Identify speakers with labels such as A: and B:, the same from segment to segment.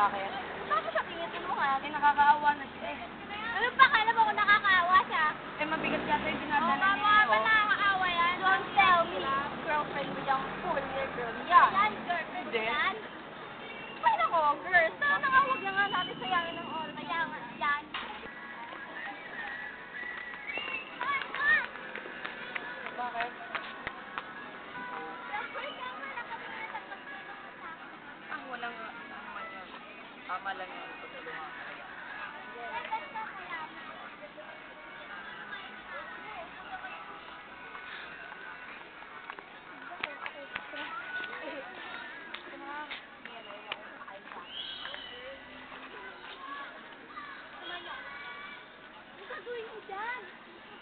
A: Bakit?
B: Bakit sa tingin mo nga?
A: Eh, nakakaawa na siya eh.
B: Ano ba? Kala mo kung nakakaawa siya?
A: Eh, mabigat yata yung dinadala
B: Oo,
A: niya.
B: ba nakakaawa yan? Don't tell me. Girlfriend mo yung four-year girl yan. Yan, girlfriend mo
A: Hindi.
B: yan. Ay, nako, girl. Sana nga huwag na nga natin sayangin ng oras. Kaya nga, yan.
A: Bakit? Ah, walang ano naman yun. Tama lang yun. Pagtulungan ka kaya.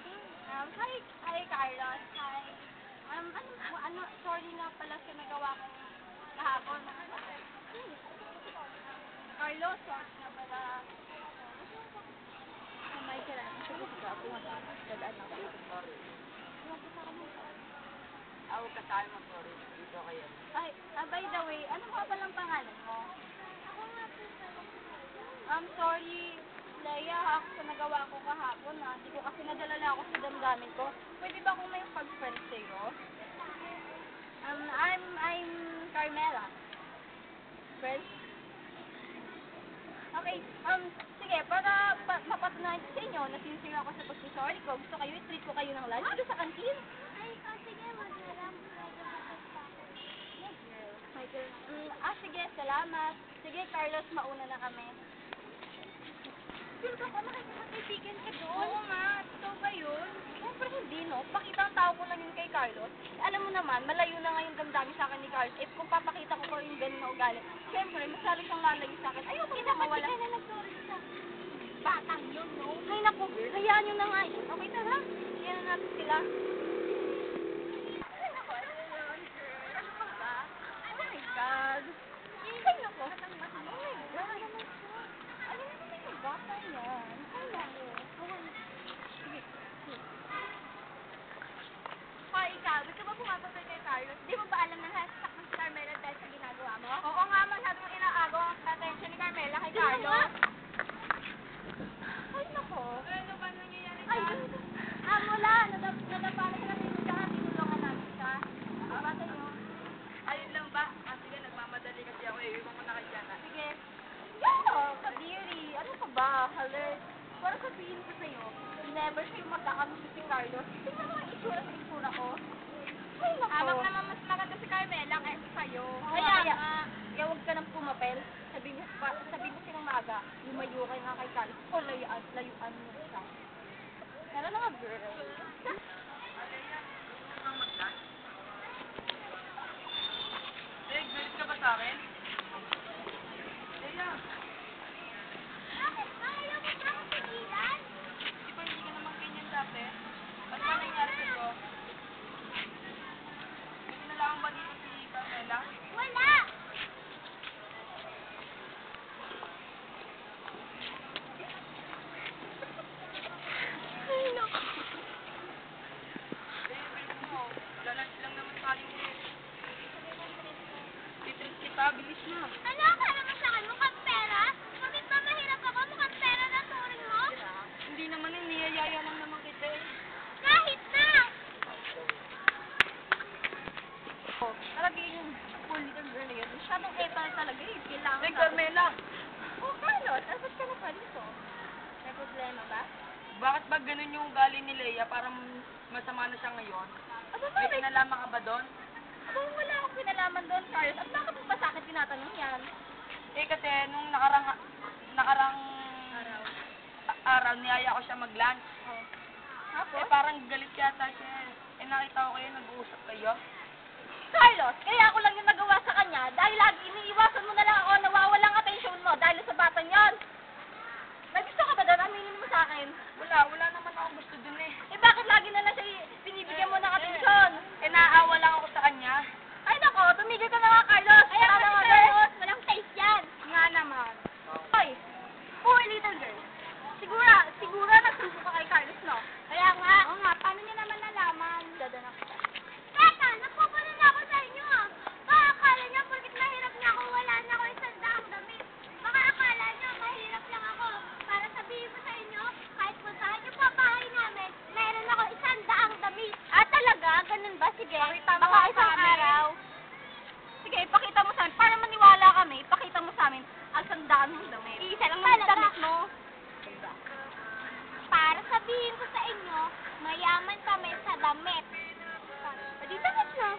B: Hi, Carlos. Hi. Sorry na pala sa nagawa ko kahapon. Carlos, sorry na pala. May kailangan siya kasi ako. Dadaan ako.
A: Sorry. Ah, huwag ka sa akin mag-sorry. Dito kayo.
B: Ay, by the way, ano nga palang pangalan mo? Sorry, Leia, ako sa nagawa ko kahapon Hindi ko kasi nadalala ako sa damdamin ko. Pwede ba akong may pag-friend sa'yo? I'm Carmela. Friend? Okay, sige, para mapatunayan ko sa inyo na sincere ako sa pagsusorry ko, gusto kayo, i-treat ko kayo ng lunch doon sa kantin.
C: Ay, sige, mag-alam.
B: Michael, sige, salamat. Sige, Carlos, mauna na kami. Pero baka makikipag-kaibigan ka doon. Oo nga, totoo ba yun? Siyempre hindi, no? Pakita ang tao ko lang yun kay Carlos. Alam mo naman, malayo na nga yung damdamin sa akin ni Carlos. Eh, kung papakita ko pa yung ganun na ugali, siyempre, mas lalo siyang lalayo sa akin. Ayoko na mawala. Dapat na nag-sorry sa batang yun, no? Ay, naku, hayaan nyo na nga yun. Okay, tara. Hayaan na natin sila. Ay, naku, ano yun, girl? Ano ka ba? Oh my God. Ay, naku. Oh my God. Ano naman yung bata yan? Ay, naku. Sige. Hoy, ikaw, ba't ka ba pumapatay kay Carlos? Di mo ba alam na nasasaktan si Carmela dahil sa ginagawa mo? Oo nga, masyado mong inaagaw ang attention ni Carmela kay Carlos. Ay, naku. Ano ba nangyayari ka? Ay, wala. Nadapa na siya ng siya. Tinulungan namin siya. Bata nyo.
A: Ayun lang ba? Ah, sige, nagmamadali kasi ako eh. Iwan ko na kay Jana.
B: Sige. Yeah, kadiri. Ano ka ba? Halit. Para sabihin ko sa'yo, never sa'yo magkakagusto si Carlos. Tingnan mo ang itsura ko. Ay, naku. Habang naman mas maganda si Carmela kaysa sa'yo. Kaya huwag ka nang pumapel. Sabi mo silang maaga, lumayo ka na kay Carlos. O layuan mo siya. Meron na nga, girl.
A: Eh, galit ka ba sa akin? Leia,
C: Bakit ba? Ayaw mo ba akong pigilan?
A: di ba hindi ka naman ganyan dati? Ano ba nangyari sa'yo? May kinalaman ba dito si Carmela?
C: Wala!
B: Ay, naku.
A: Eh, bilis mo. Galant lang naman tayo eh. Titreat kita, bilis na.
C: Ano akala mo sa akin? Mukhang pera? Bakit ba mahirap ako? Mukhang pera na turing mo?
A: Hindi naman eh, niyayaya lang naman kita eh.
C: Kahit na!
B: Oh, talaga yung cool little girl na yun. Masyadong etal talaga eh. Kailangan
A: Eh, Carmela,
B: Oh, Carlos, asan ka na pa dito? May problema ba?
A: bakit ba ganun yung ugali ni Leia? Parang masama na siya ngayon.
B: Aba,
A: May
B: bakit?
A: kinalaman ka ba doon?
B: Aba, wala akong pinalaman doon, Carlos. At bakit mo ba sa akin tinatanong yan?
A: Eh, kasi nung nakarang araw, niyaya ko siya mag-lunch.
B: Oh.
A: Eh,
B: Tapos?
A: parang galit yata siya. Eh, nakita ko kayo, nag-uusap kayo.
B: Carlos, kaya ako lang yung nagawa sa kanya dahil lagi iniiwasan mo na lang ako, nawawalang atensyon mo dahil sa batang yon. May gusto ka ba doon? Aminin mo sa akin.
A: Wala naman akong gusto dun eh.
B: Eh bakit lagi na lang siya binibigyan mo ng atensyon?
A: Eh, naaawa lang ako sa kanya.
B: Ay nako, tumigil ka na nga, Carlos.
C: Ayaw
B: Tama
C: mo
B: nga,
C: si
B: girl.
C: Carlos! Walang taste yan!
B: Nga naman. Hoy, poor little girl. Siguro nagsuso ka kay Carlos, no?
C: Kaya nga!
B: Oo nga, paano niya naman nalaman? Dadanak kita.
C: Teka! Napupunan na ako sa inyo ah! Baka akala niya porkit mahirap na ako, wala na ako isang daang damit. Baka damit.
B: Di damit na.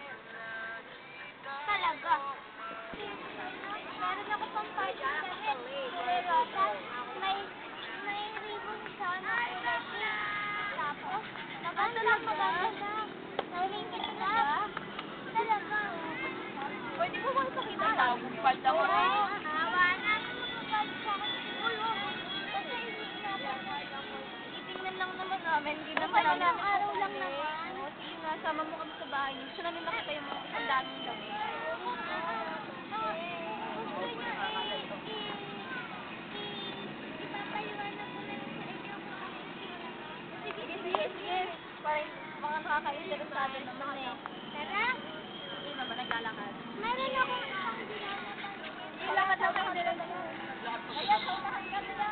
C: Talaga. Meron ako pang party damit. Kulay rosa. May ribbon siya na kulay pink. Tapos, maganda. Namingit na. Talaga.
B: Pwede mo ba ipakita sa akin? Palda ko.
C: Awa na. Magpapalda sa akin. Kasi
B: Titingnan lang naman namin. Hindi naman
C: Wala
B: namin.
C: lang, araw lang naman.
B: Oo, sige nga, sama mo kami sa bahay niyo. Gusto namin makita yung mga ang daming damit.
C: Ipapaliwanag ko na lang sa inyo kung ano yung itsura.
B: Sige. Parang mga nakaka-interesado naman eh.
C: Tara!
B: Hindi naman naglalakad.
C: Meron akong isang ginagawa.
B: Lakad lang kayo. Ayan, saunahan ka nila.